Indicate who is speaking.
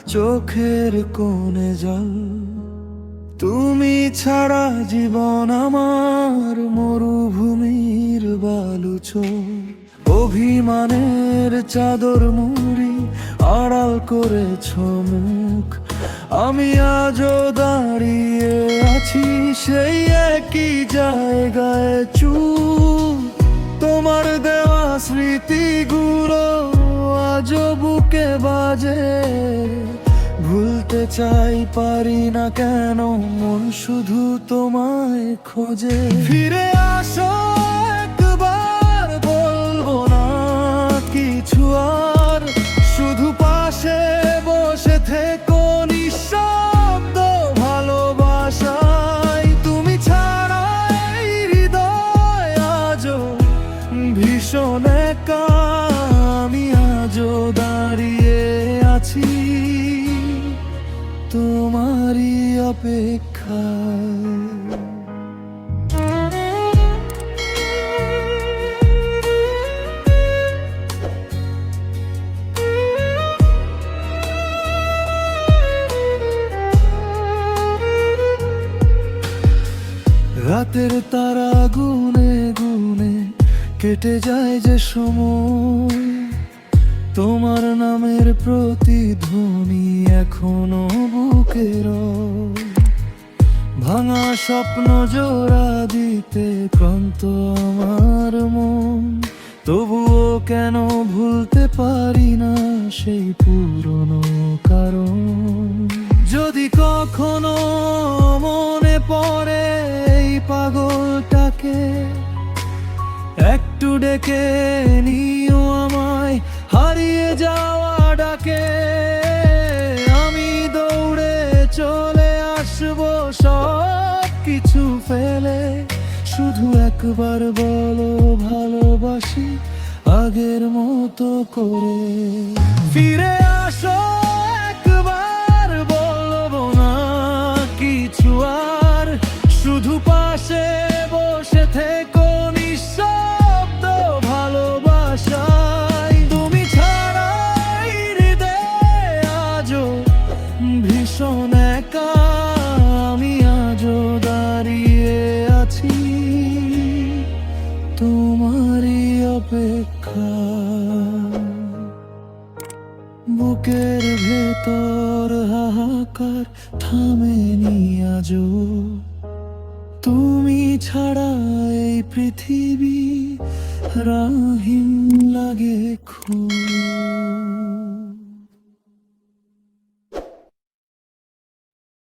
Speaker 1: চোখের কোণে জল। তুমি ছাড়া জীবন আমার মরুভূমির বালুচর। অভিমানের চাদর মুড়ি আড়াল করেছ মুখ। আমি আজও দাঁড়িয়ে আছি সেই একই জায়গায় চুপ। তোমার দেওয়া স্মৃতিগুলো আজও বুকে বাজে। ভুলতে চাই পারি না কেন, মন শুধু তোমায় খোঁজে। ফিরে আসো একবার, বলবো না কিছু আর। শুধু পাশে বসে থেকো নিঃশব্দ ভালোবাসায়। তুমি ছাড়া এই হৃদয় আজও ভীষণ একা। আমি আজও দাঁড়িয়ে আছি তোমারই অপেক্ষায়। রাতের তারা গুনে গুনে কেটে যায় যে সময়। তোমার নামের প্রতিধ্বনি এখনো বুকে রয়। ভাঙা স্বপ্ন জোড়া দিতে ক্লান্ত আমার মন। তবুও কেন ভুলতে পারি না সেই পুরনো কারণ। যদি কখনো মনে পড়ে এই পাগলটাকে, একটু ডেকে নিও আমায় হারিয়ে যাওয়া ডাকে। আমি দৌড়ে চলে আসবো সব কিছু ফেলে। শুধু একবার বলো ভালোবাসি আগের মতো করে। ফিরে আসো একবার, বলবো না কিছু আর। শুধু পাশে বসে থেকো নিঃশব্দ ভালোবাসায়। তুমি ছাড়া এই হৃদয় আজও ভীষণ একা। আমি আজও দাঁড়িয়ে আছি তোমারই অপেক্ষা। বুকের ভেতর হাহাকার থামেনি আজও। তুমি ছাড়া এই পৃথিবী রাহিম লাগে খুব।